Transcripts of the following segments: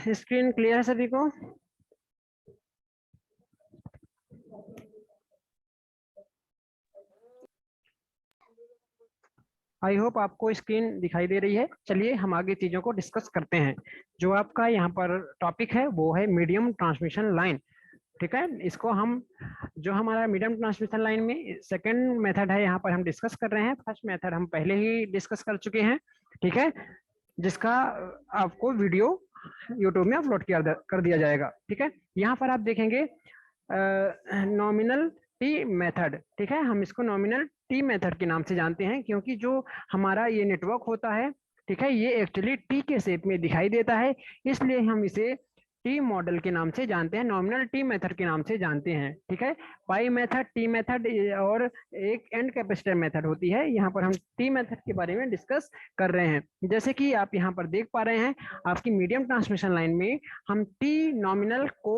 Screen clear है सभी को? आई होप आपको स्क्रीन दिखाई दे रही है। चलिए हम आगे चीजों को डिस्कस करते हैं। जो आपका यहाँ पर टॉपिक है वो है मीडियम ट्रांसमिशन लाइन। ठीक है, इसको हम जो हमारा मीडियम ट्रांसमिशन लाइन में सेकंड मेथड है यहाँ पर हम डिस्कस कर रहे हैं। फर्स्ट मेथड हम पहले ही डिस्कस कर चुके हैं, ठीक है, जिसका आपको वीडियो यूट्यूब में अपलोड कर दिया जाएगा। ठीक है, यहाँ पर आप देखेंगे नॉमिनल टी मेथड। ठीक है, हम इसको नॉमिनल टी मेथड के नाम से जानते हैं क्योंकि जो हमारा ये नेटवर्क होता है, ठीक है, ये एक्चुअली टी के शेप में दिखाई देता है, इसलिए हम इसे टी मॉडल के नाम से जानते हैं, नॉमिनल टी मेथड के नाम से जानते हैं। ठीक है, पाई मेथड, टी मेथड और एक एंड कैपेसिटर मेथड होती है। यहाँ पर हम टी मेथड के बारे में डिस्कस कर रहे हैं। जैसे कि आप यहाँ पर देख पा रहे हैं, आपकी मीडियम ट्रांसमिशन लाइन में हम टी नॉमिनल को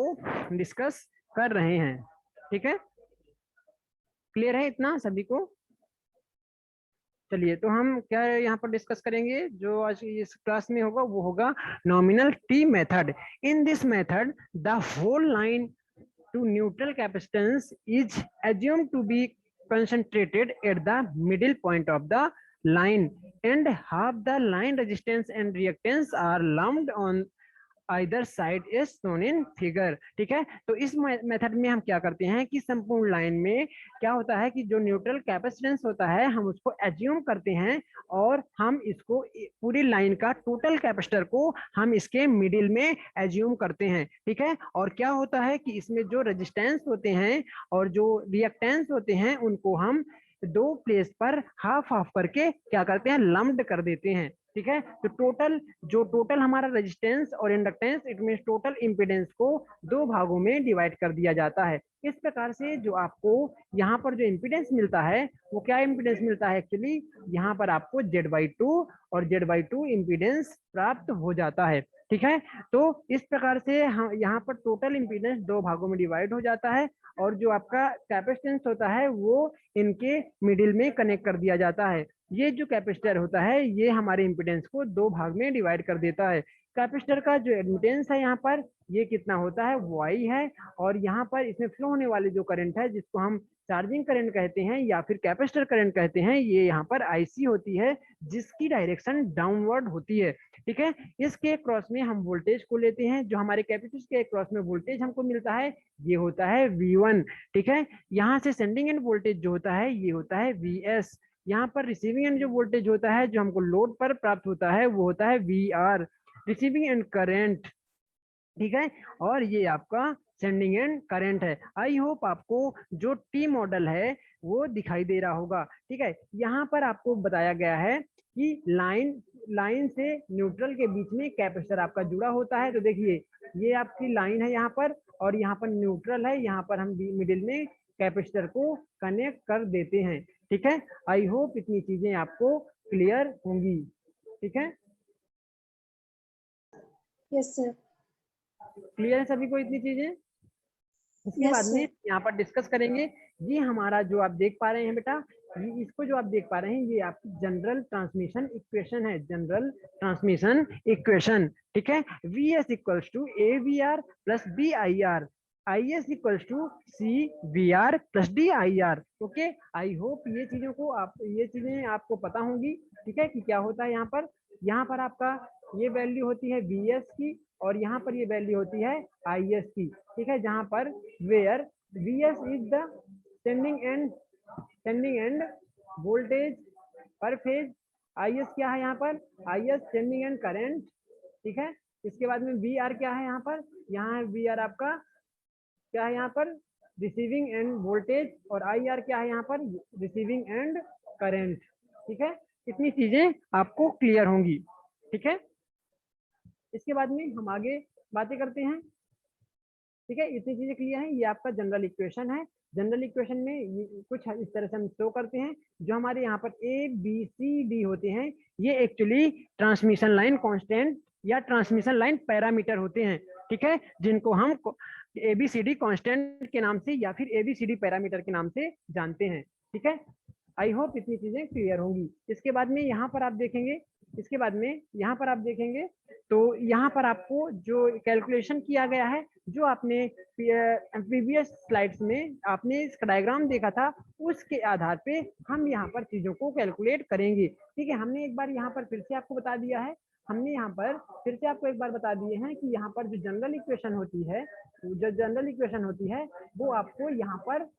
डिस्कस कर रहे हैं। ठीक है, क्लियर है इतना सभी को? चलिए, तो हम क्या यहाँ पर डिस्कस करेंगे, जो आज इस क्लास में होगा वो होगा nominal T method. In this method the whole line to neutral capacitance is assumed to be concentrated at the middle point of the line and half the line resistance and reactance are lumped on either side is shown in figure. ठीक है, तो इस method में हम क्या करते हैं कि संपूर्ण लाइन में क्या होता है कि जो न्यूट्रल कैपेसिटेंस होता है हम उसको एज्यूम करते हैं और हम इसको पूरी लाइन का टोटल कैपेसिटर को हम इसके मिडिल में एज्यूम करते हैं। ठीक है, और क्या होता है कि इसमें जो रेजिस्टेंस होते हैं और जो रिएक्टेंस होते हैं उनको हम दो प्लेस पर हाफ हाफ करके क्या करते हैं, लम्प्ड कर देते हैं। ठीक है, तो टोटल हमारा रेजिस्टेंस और inductance, it means total impedance को दो भागों में डिवाइड कर दिया जाता है। इस प्रकार से जो आपको यहाँ पर जो इंपीडेंस मिलता है वो क्या इंपीडेंस मिलता है, एक्चुअली यहाँ पर आपको Z/2 और Z/2 इंपीडेंस प्राप्त हो जाता है। ठीक है, तो इस प्रकार से हम यहाँ पर टोटल इंपीडेंस दो भागों में डिवाइड हो जाता है और जो आपका कैपेसिटेंस होता है वो इनके मिडिल में कनेक्ट कर दिया जाता है। ये जो कैपेसिटर होता है ये हमारे इंपीडेंस को दो भाग में डिवाइड कर देता है। कैपेसिटर का जो एडमिटेंस है यहाँ पर ये कितना होता है, वो आई है, और यहाँ पर इसमें फ्लो होने वाले जो करंट है जिसको हम चार्जिंग करंट कहते हैं या फिर कैपेसिटर करंट कहते हैं, ये यहाँ पर आईसी होती है जिसकी डायरेक्शन डाउनवर्ड होती है। ठीक है, इसके क्रॉस में हम वोल्टेज को लेते हैं, जो हमारे कैपेसिटर के क्रॉस में वोल्टेज हमको मिलता है ये होता है V1। ठीक है, यहाँ से सेंडिंग एंड वोल्टेज जो होता है ये होता है VS। यहाँ पर रिसीविंग एंड जो वोल्टेज होता है जो हमको लोड पर प्राप्त होता है वो होता है VR, रिसीविंग एंड करंट। ठीक है, और ये आपका सेंडिंग एंड करंट है। आई होप आपको जो टी मॉडल है वो दिखाई दे रहा होगा। ठीक है, यहाँ पर आपको बताया गया है कि लाइन से न्यूट्रल के बीच में कैपेसिटर आपका जुड़ा होता है। तो देखिए ये आपकी लाइन है यहाँ पर और यहाँ पर न्यूट्रल है, यहाँ पर हम मिडिल में कैपेसिटर को कनेक्ट कर देते हैं। ठीक है, आई होप इतनी चीजें आपको क्लियर होंगी। ठीक है, यस सर, क्लियर है सभी को इतनी चीजें? इसके बाद में यहाँ पर डिस्कस करेंगे। ये हमारा जो आप देख पा रहे हैं बेटा, ये इसको जो आप देख पा रहे हैं ये आपकी जनरल ट्रांसमिशन इक्वेशन है, जनरल ट्रांसमिशन इक्वेशन। ठीक है, VS equals to AVR plus BIR, IS equals to CVR plus DIR। Okay, I hope ये चीजें आपको पता होंगी। ठीक है, कि क्या होता है यहाँ पर आपका ये वैल्यू होती है VS की और यहाँ पर ये वैल्यू होती है IS की। ठीक है, जहाँ पर where VS is the sending end voltage per phase, IS क्या है यहाँ पर, IS सेंडिंग एंड करंट। ठीक है, इसके बाद में VR क्या है यहाँ है VR आपका क्या है यहाँ पर, रिसीविंग एंड वोल्टेज, और IR क्या है यहाँ पर, रिसीविंग एंड करंट। ठीक है, इतनी चीजें आपको क्लियर होंगी। ठीक है, इसके बाद में हम आगे बातें करते हैं। ठीक है, इतनी चीजें क्लियर है। ये आपका जनरल इक्वेशन है। जनरल इक्वेशन में कुछ इस तरह से हम शो करते हैं। जो हमारे यहाँ पर ABCD होते हैं ये एक्चुअली ट्रांसमिशन लाइन कांस्टेंट या ट्रांसमिशन लाइन पैरामीटर होते हैं। ठीक है, जिनको हम ABCD कांस्टेंट के नाम से या फिर ABCD पैरामीटर के नाम से जानते हैं। ठीक है, आई होप इतनी चीजें क्लियर होंगी। इसके बाद में यहाँ पर आप देखेंगे इसके बाद में यहाँ पर आप देखेंगे तो यहाँ पर आपको जो कैलकुलेशन किया गया है, जो आपने प्रीवियस स्लाइड्स में आपने इसका डायग्राम देखा था, उसके आधार पे हम यहाँ पर चीजों को कैलकुलेट करेंगे। ठीक है, हमने एक बार यहाँ पर फिर से आपको बता दिया है, हमने यहाँ पर फिर से आपको एक बार बता दिए हैं कि यहाँ पर जो जनरल इक्वेशन होती है, वो आपको यहाँ पर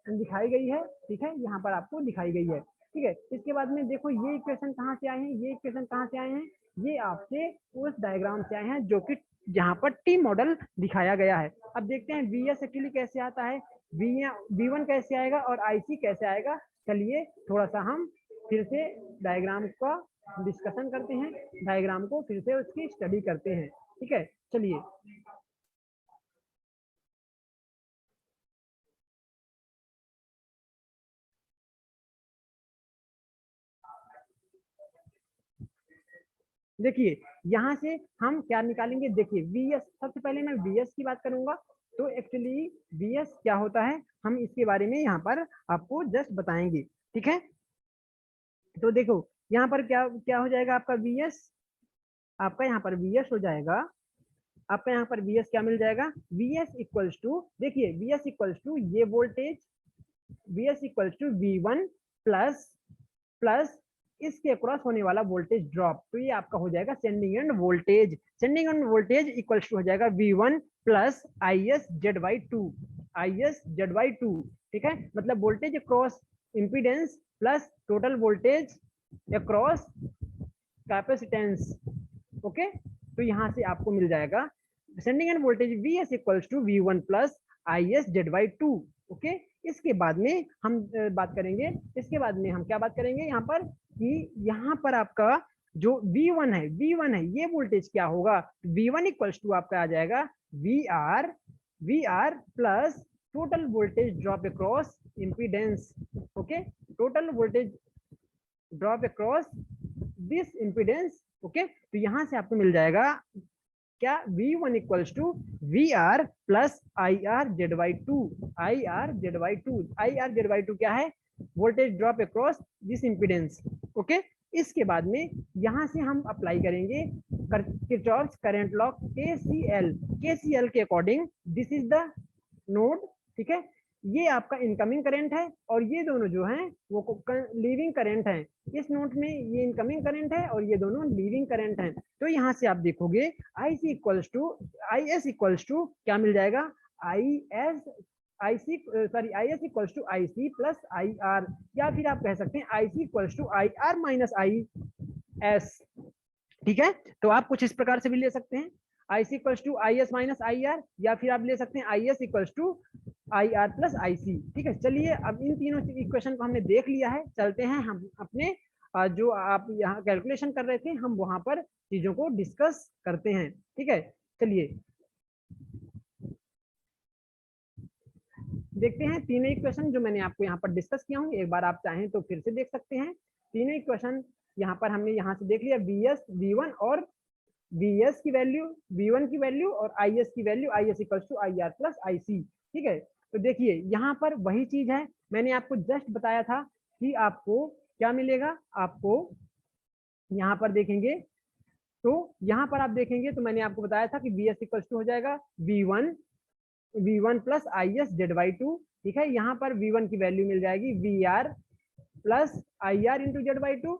दिखाई गई है। ठीक है, यहाँ पर आपको दिखाई गई है। ठीक है, इसके बाद में देखो ये इक्वेशन कहाँ से आए हैं, ये इक्वेशन कहाँ से आए हैं, ये आपसे उस डायग्राम से आए हैं जो कि जहाँ पर टी मॉडल दिखाया गया है। अब देखते हैं वी एस एक्चुअली कैसे आता है, V1 कैसे आएगा और IC कैसे आएगा। चलिए थोड़ा सा हम फिर से डायग्राम का डिस्कशन करते हैं, डायग्राम को फिर से उसकी स्टडी करते हैं। ठीक है, चलिए देखिए यहाँ से हम क्या निकालेंगे। देखिए VS, सबसे पहले मैं VS की बात करूंगा। तो एक्चुअली VS क्या होता है, हम इसके बारे में यहाँ पर आपको जस्ट बताएंगे। ठीक है, तो देखो यहाँ पर क्या क्या हो जाएगा आपका VS, आपका यहाँ पर VS हो जाएगा, आपका यहाँ पर VS क्या मिल जाएगा, VS इक्वल्स टू, देखिए VS इक्वल्स टू ये voltage, VS equals to V1 plus plus इसके अक्रॉस होने वाला वोल्टेज ड्रॉप। तो ये आपका हो जाएगा sending end voltage, sending end voltage equals to हो जाएगा V1 प्लस IS/2, IS/2। ठीक है, मतलब voltage across impedance plus total voltage across capacitance. Okay, तो यहाँ से आपको मिल जाएगा sending end voltage VS equals to V1 plus IS/2। Okay, इसके बाद में हम बात करेंगे, इसके बाद में हम क्या बात करेंगे यहाँ पर कि यहाँ पर आपका जो V1 है ये वोल्टेज क्या होगा, V1 इक्वल्स टू आपका आ जाएगा VR plus total voltage drop across impedance. Okay, total voltage drop across this impedance. Okay, तो यहाँ से आपको मिल जाएगा क्या, V1 equals to VR plus IR/2, IR/2 क्या है, voltage drop across this impedance. Okay, इसके बाद में यहाँ से हम अप्लाई करेंगे किरचॉफ्स करंट लॉ KCL के according. This is the node. ठीक है, ये आपका इनकमिंग करंट है और ये दोनों जो हैं वो लीविंग करंट है। इस नोट में ये इनकमिंग करंट है और ये दोनों लीविंग करंट हैं। तो यहाँ से आप देखोगे IS इक्वल्स टू क्या मिल जाएगा, IS equals to IC plus IR, या फिर आप कह सकते हैं IC equals to IR minus IS। ठीक है, तो आप कुछ इस प्रकार से भी ले सकते हैं, IC equals to IS minus IR, या फिर आप ले सकते हैं IS equals to IR plus IC। ठीक है, चलिए अब इन तीनों इक्वेशन को हमने देख लिया है, चलते हैं हम अपने जो आप यहाँ कैलकुलेशन कर रहे थे, हम वहां पर चीजों को डिस्कस करते हैं। ठीक है, चलिए देखते हैं तीनों इक्वेशन जो मैंने आपको यहाँ पर डिस्कस किया हूँ, एक बार आप चाहें तो फिर से देख सकते हैं। तीनों इक्वेशन यहाँ पर हमने यहाँ से देख लिया, V1 और VS की वैल्यू, V1 की वैल्यू और IS की value, IS equals to IR plus IC। ठीक है, तो देखिए यहाँ पर वही चीज है, मैंने आपको जस्ट बताया था कि आपको क्या मिलेगा। आपको यहाँ पर देखेंगे तो यहाँ पर आप देखेंगे तो मैंने आपको बताया था कि VS इक्वल्स टू हो जाएगा V1 प्लस IS/2। ठीक है, यहाँ पर V1 की वैल्यू मिल जाएगी VR plus IR into Z/2।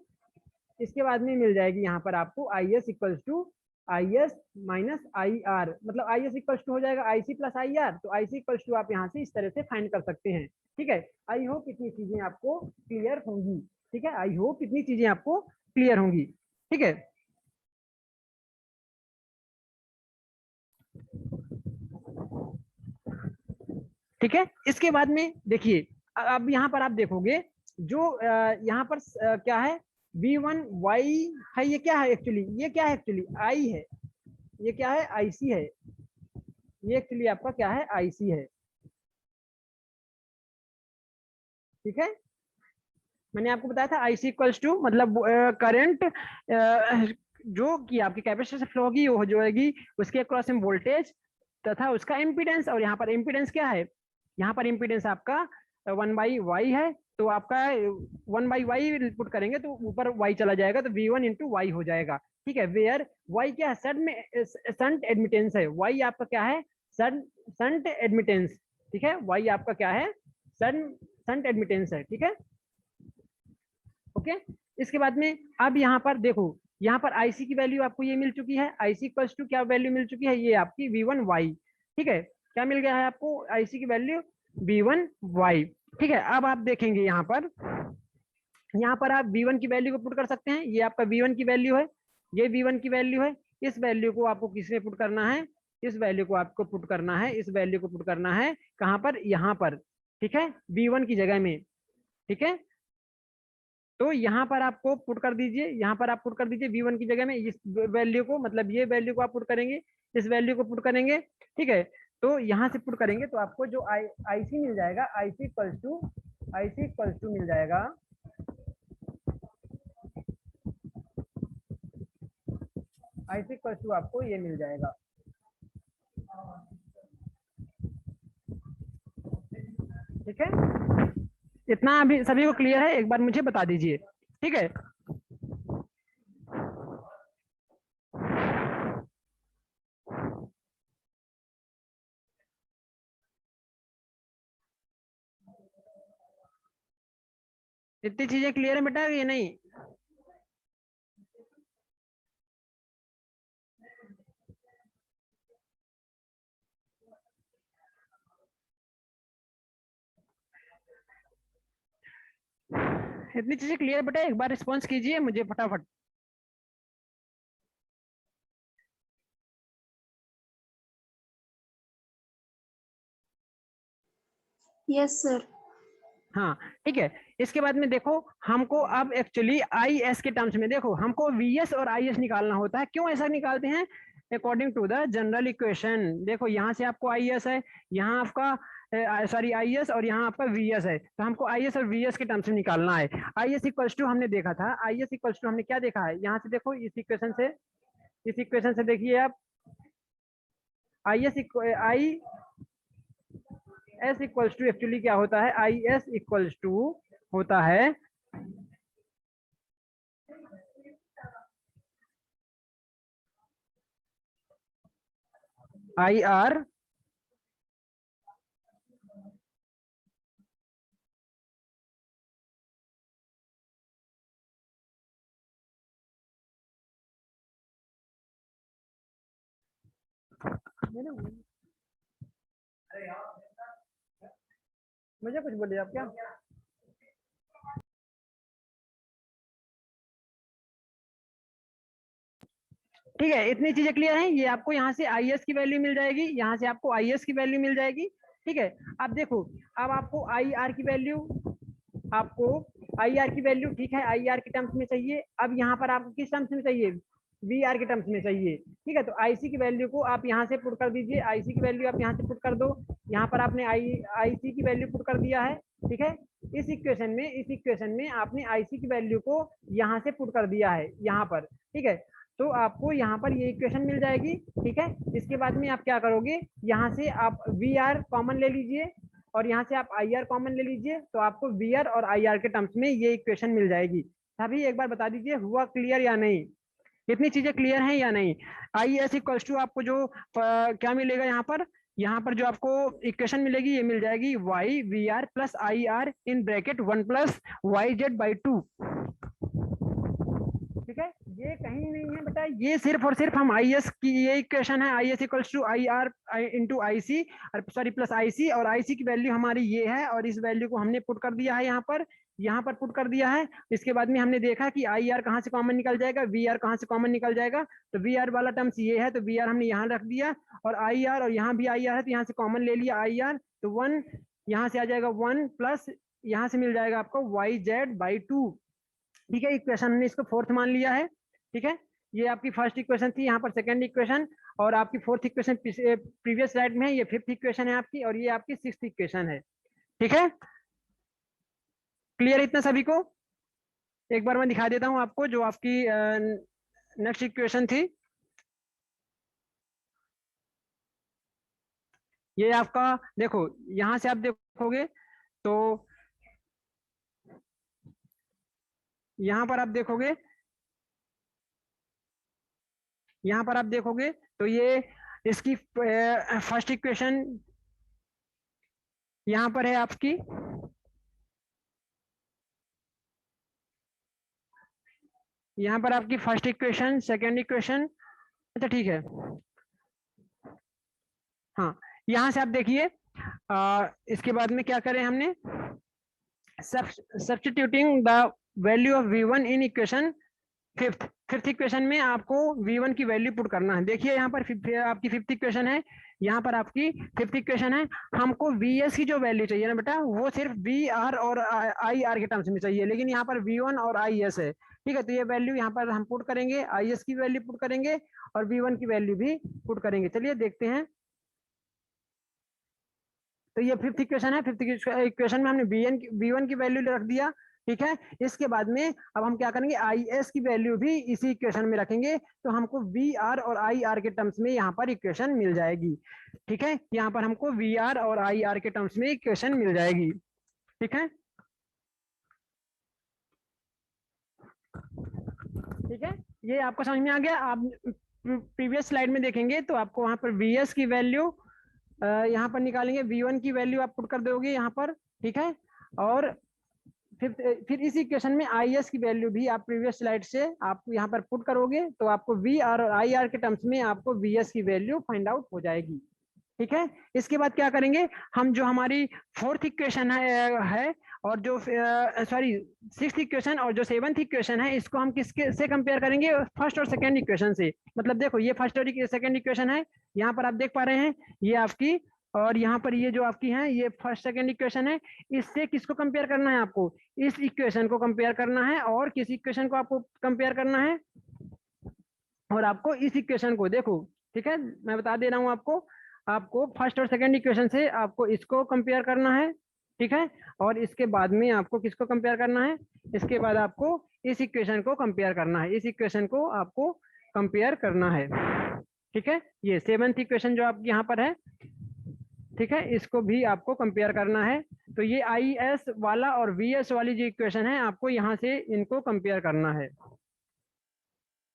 इसके बाद में मिल जाएगी यहाँ पर आपको IS equals to IS minus IR, मतलब IS इक्वल्स टू हो जाएगा IC प्लस IR। तो IC इक्वल्स टू आप यहाँ से इस तरह से फाइंड कर सकते हैं। ठीक है, आई होप इतनी चीजें आपको क्लियर होंगी। ठीक है, आई होप इतनी चीजें आपको क्लियर होंगी। ठीक है, ठीक है, इसके बाद में देखिए अब यहाँ पर आप देखोगे जो यहाँ पर क्या है, V1Y है, ये क्या है एक्चुअली, ये क्या है एक्चुअली I है, ये क्या है IC है, ये एक्चुअली आपका क्या है IC है। ठीक है, मैंने आपको बताया था IC इक्वल्स टू मतलब करंट जो कि आपकी कैपेसिटर से फ्लो होगी वो हो जाएगी उसके अक्रॉस में वोल्टेज तथा उसका इम्पीडेंस। और यहाँ पर इम्पीडेंस क्या है, यहाँ पर इम्पीडेंस आपका 1/Y है तो आपका 1/y पुट करेंगे तो ऊपर y चला जाएगा, तो v1 इंटू वाई हो जाएगा। ठीक है, वेयर y क्या है, शंट एडमिटेंस है, y आपका क्या है, शंट एडमिटेंस। ठीक है, y आपका क्या है, शंट एडमिटेंस है। ठीक है, ओके। इसके बाद में अब यहाँ पर देखो, यहाँ पर आईसी की वैल्यू आपको ये मिल चुकी है, आईसी इक्वल्स टू क्या वैल्यू मिल चुकी है, ये आपकी v1y। ठीक है, क्या मिल गया है आपको, आईसी की वैल्यू v1y। ठीक है, अब आप देखेंगे यहाँ पर आप v1 की वैल्यू को पुट कर सकते हैं, ये आपका v1 की वैल्यू है, ये v1 की वैल्यू है। इस वैल्यू को आपको किस में पुट करना है, इस वैल्यू को आपको पुट करना है, इस वैल्यू को पुट करना है कहाँ पर, यहाँ पर। ठीक है, v1 की जगह में। ठीक है, तो यहाँ पर आपको पुट कर दीजिए, यहाँ पर आप पुट कर दीजिए v1 की जगह में इस वैल्यू को, मतलब ये वैल्यू को आप पुट करेंगे, इस वैल्यू को पुट करेंगे। ठीक है, तो यहाँ से पुट करेंगे तो आपको जो आईसी मिल जाएगा, आईसी इक्वल्स टू मिल जाएगा, आईसी इक्वल्स टू आपको ये मिल जाएगा। ठीक है, इतना अभी सभी को क्लियर है, एक बार मुझे बता दीजिए। ठीक है, इतनी चीजें क्लियर है बेटा, ये नहीं? इतनी चीजें क्लियर है बेटा, एक बार रिस्पॉन्स कीजिए मुझे फटाफट। Yes sir. हाँ, ठीक है। इसके बाद में देखो, हमको अब एक्चुअली आई एस के टर्म्स में देखो, हमको वी एस और आई एस निकालना होता है। क्यों ऐसा निकालते हैं, according to the general equation. देखो यहाँ से आपको आई एस है, यहाँ आपका सॉरी आई एस, और यहाँ आपका वी एस है, तो हमको आई एस और वी एस के टर्म्स में निकालना है। आई एस इक्वल्स टू हमने देखा था, आई एस इक्वल्स टू हमने क्या देखा है, यहाँ से देखो, इस इक्वेशन से देखिए आप, I S I S equals to actually क्या होता है, आई एस इक्वल्स टू होता है आई आर मुझे कुछ बोलिए आप क्या। ठीक है, इतनी चीजें क्लियर हैं, ये आपको यहाँ से आई एस की वैल्यू मिल जाएगी, यहाँ से आपको आई एस की वैल्यू मिल जाएगी। ठीक है, अब देखो, अब आपको आई आर की वैल्यू, आपको आई आर की वैल्यू, ठीक है, आई आर के टर्म्स में चाहिए। अब यहाँ पर आपको किस टर्म्स में चाहिए, वी आर के टर्म्स में चाहिए। ठीक है, तो आईसी की वैल्यू को आप यहाँ से पुट कर दीजिए, आईसी की वैल्यू आप यहाँ से पुट कर दो, यहाँ पर आपने आईसी की वैल्यू पुट कर दिया है। ठीक है, इस इक्वेशन में आपने आईसी की वैल्यू को यहाँ से पुट कर दिया है, यहाँ पर। ठीक है, तो आपको यहाँ पर ये इक्वेशन मिल जाएगी। ठीक है, इसके बाद में आप क्या करोगे, यहाँ से आप वी आर कॉमन ले लीजिए, और यहाँ से आप आई आर कॉमन ले लीजिए, तो आपको वी आर और आई आर के टर्म्स में ये इक्वेशन मिल जाएगी। अभी एक बार बता दीजिए, हुआ क्लियर या नहीं, कितनी चीजें क्लियर हैं या नहीं। आई एस इक्वल्स टू आपको जो क्या मिलेगा, यहाँ पर जो आपको इक्वेशन मिलेगी, ये मिल जाएगी Y V R plus I R in bracket 1 plus Y Z by 2। ठीक है, ये कहीं नहीं है बेटा, ये सिर्फ और सिर्फ हम आई एस की ये इक्वेशन है, I S equals to I R into I C, sorry plus I C, और आई सी की वैल्यू हमारी ये है, और इस वैल्यू को हमने पुट कर दिया है यहाँ पर पुट कर दिया है। इसके बाद में हमने देखा कि आई आर कहाँ से कॉमन निकल जाएगा, वी आर कहाँ से कॉमन निकल जाएगा, तो वी आर वाला टर्म्स ये है, तो वी आर हमने यहाँ रख दिया, और आई आर, और यहाँ भी आई आर है, तो यहाँ से कॉमन ले लिया आई आर, तो 1 यहाँ से आ जाएगा 1 प्लस यहाँ से मिल जाएगा आपको वाई जेड बाई 2। ठीक है, इक्वेशन हमने इसको फोर्थ मान लिया है। ठीक है, ये आपकी फर्स्ट इक्वेशन थी, यहाँ पर सेकंड इक्वेशन, और आपकी फोर्थ इक्वेशन प्रीवियस स्लाइड में है, ये फिफ्थ इक्वेशन है आपकी, और ये आपकी सिक्स्थ इक्वेशन है। ठीक है, क्लियर इतना सभी को। एक बार मैं दिखा देता हूँ आपको जो आपकी नेक्स्ट इक्वेशन थी, ये आपका देखो, यहाँ से आप देखोगे तो यहाँ पर आप देखोगे, यहाँ पर आप देखोगे तो ये इसकी फर्स्ट इक्वेशन यहाँ पर है आपकी, यहाँ पर आपकी फर्स्ट इक्वेशन, सेकेंड इक्वेशन। अच्छा ठीक है, हाँ यहाँ से आप देखिए इसके बाद में क्या करें हमने, substituting the value of v1 in equation fifth equation में आपको v1 की वैल्यू पुट करना है। देखिए यहाँ पर आपकी फिफ्थ इक्वेशन है, यहाँ पर आपकी फिफ्थ इक्वेशन है। हमको vs की जो वैल्यू चाहिए ना बेटा, वो सिर्फ vr और ir के टर्म्स में चाहिए, लेकिन यहाँ पर v1 और is है। ठीक है, तो ये वैल्यू यहाँ पर हम पुट करेंगे, is की वैल्यू पुट करेंगे और v1 की वैल्यू भी पुट करेंगे। चलिए देखते हैं। तो ये फिफ्थ इक्वेशन है, फिफ्थ इक्वेशन में हमने v1 की वैल्यू रख दिया। ठीक है, इसके बाद में अब हम क्या करेंगे, is की वैल्यू भी इसी इक्वेशन में रखेंगे, तो हमको vr और ir के टर्म्स में यहाँ पर इक्वेशन मिल जाएगी। ठीक है, यहाँ पर हमको vr और ir के टर्म्स में इक्वेशन मिल जाएगी। ठीक है, ठीक है, ये आपको समझ में आ गया। आप प्रीवियस स्लाइड में देखेंगे तो आपको वहां पर vs की वैल्यू यहाँ पर निकालेंगे, v1 की वैल्यू आप पुट कर दोगे यहाँ पर। ठीक है, और फिर इस इक्वेशन में is की वैल्यू भी आप प्रीवियस स्लाइड से आप यहाँ पर पुट करोगे, तो आपको vr और ir के टर्म्स में आपको vs की वैल्यू फाइंड आउट हो जाएगी। ठीक है, इसके बाद क्या करेंगे हम, जो हमारी फोर्थ इक्वेशन है और जो सॉरी सिक्स्थ इक्वेशन और जो सेवंथ इक्वेशन है, इसको हम किसके से कंपेयर करेंगे, फर्स्ट और सेकंड इक्वेशन से। मतलब देखो ये फर्स्ट और सेकंड इक्वेशन है, यहाँ पर आप देख पा रहे हैं ये आपकी, और यहाँ पर ये जो आपकी है ये फर्स्ट सेकंड इक्वेशन है। इससे किसको कंपेयर करना है आपको, इस इक्वेशन को कंपेयर करना है, और किस इक्वेशन को आपको कंपेयर करना है, और आपको इस इक्वेशन को देखो। ठीक है, मैं बता दे रहा हूँ आपको, आपको फर्स्ट और सेकंड इक्वेशन से आपको इसको कंपेयर करना है। ठीक है, और इसके बाद में आपको किसको कंपेयर करना है, इसके बाद आपको इस इक्वेशन को कंपेयर करना है, इस इक्वेशन को आपको कंपेयर करना है। ठीक है, ये सेवंथ इक्वेशन जो आपकी यहाँ पर है, ठीक है, इसको भी आपको कंपेयर करना है। तो ये IS वाला और VS वाली जो इक्वेशन है, आपको यहाँ से इनको कंपेयर करना है,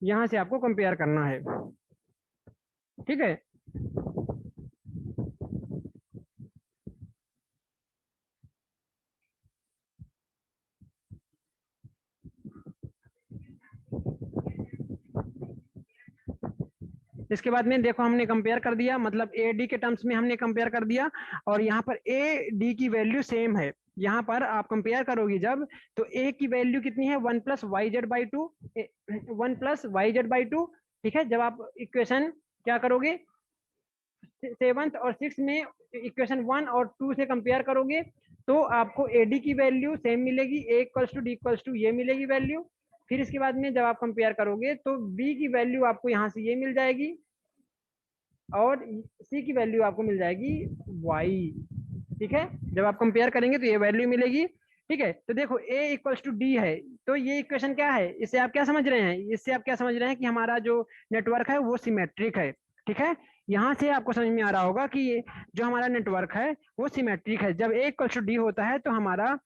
यहाँ से आपको कंपेयर करना है। ठीक है, इसके बाद में देखो हमने कंपेयर कर दिया, मतलब ए डी के टर्म्स में हमने कंपेयर कर दिया, और यहाँ पर ए डी की वैल्यू सेम है। यहाँ पर आप कंपेयर करोगी जब, तो ए की वैल्यू कितनी है, 1 + yz/2, 1 + yz/2। ठीक है, जब आप इक्वेशन क्या करोगे, सेवंथ और सिक्स में इक्वेशन 1 और 2 से कंपेयर करोगे, तो आपको एडी की वैल्यू सेम मिलेगी, ए = डी = ये मिलेगी वैल्यू। फिर इसके बाद में जब आप कंपेयर करोगे तो बी की वैल्यू आपको यहाँ से ये मिल जाएगी, और सी की वैल्यू आपको मिल जाएगी वाई। ठीक है, जब आप कंपेयर करेंगे तो ये वैल्यू मिलेगी। ठीक है, तो देखो ए = डी है, तो ये इक्वेशन क्या है, इससे आप क्या समझ रहे हैं, इससे आप क्या समझ रहे हैं कि हमारा जो नेटवर्क है वो सिमेट्रिक है। ठीक है, यहाँ से आपको समझ में आ रहा होगा कि ये जो हमारा नेटवर्क है वो सिमेट्रिक है। जब ए = डी होता है तो हमारा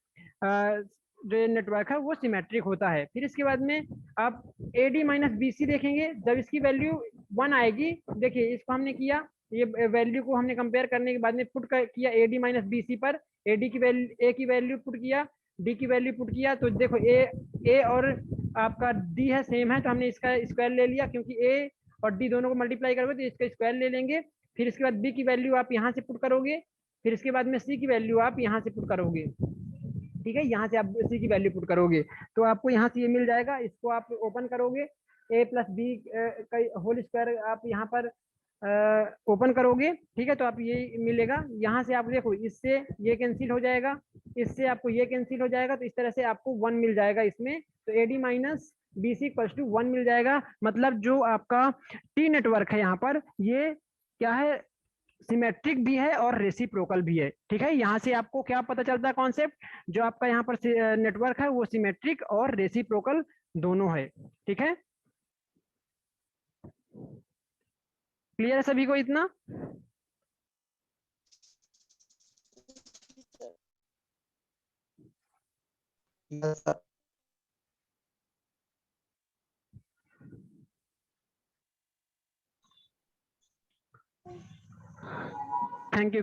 जो नेटवर्क है वो सिमेट्रिक होता है। फिर इसके बाद में आप AD - BC देखेंगे, जब इसकी वैल्यू 1 आएगी, देखिए इसको हमने किया, ये वैल्यू को हमने कंपेयर करने के बाद में पुट किया AD - BC पर, AD की वैल्यू, ए की वैल्यू पुट किया, डी की वैल्यू पुट किया, तो देखो ए और आपका डी है सेम है, तो हमने इसका स्क्वायर ले लिया, क्योंकि ए और डी दोनों को मल्टीप्लाई करोगे तो इसका स्क्वायर ले लेंगे। फिर इसके बाद बी की वैल्यू आप यहाँ से पुट करोगे, फिर इसके बाद में सी की वैल्यू आप यहाँ से पुट करोगे। ठीक है, यहाँ से आप सी की वैल्यू पुट करोगे तो आपको यहाँ से ये मिल जाएगा। इसको आप ओपन करोगे, a + b का होल स्क्वायर आप यहाँ पर ओपन करोगे। ठीक है, तो आप ये मिलेगा, यहाँ से आप देखो इससे ये कैंसिल हो जाएगा, इससे आपको ये कैंसिल हो जाएगा, तो इस तरह से आपको 1 मिल जाएगा इसमें, तो AD - BC = 1 मिल जाएगा। मतलब जो आपका टी नेटवर्क है यहाँ पर, ये क्या है, सिमेट्रिक भी है और रेसिप्रोकल भी है। ठीक है, यहाँ से आपको क्या पता चलता है कॉन्सेप्ट, जो आपका यहाँ पर नेटवर्क है वो सिमेट्रिक और रेसिप्रोकल दोनों है। ठीक है, क्लियर है सभी को इतना। Yes, sir. Thank you.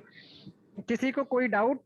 किसी को कोई डाउट?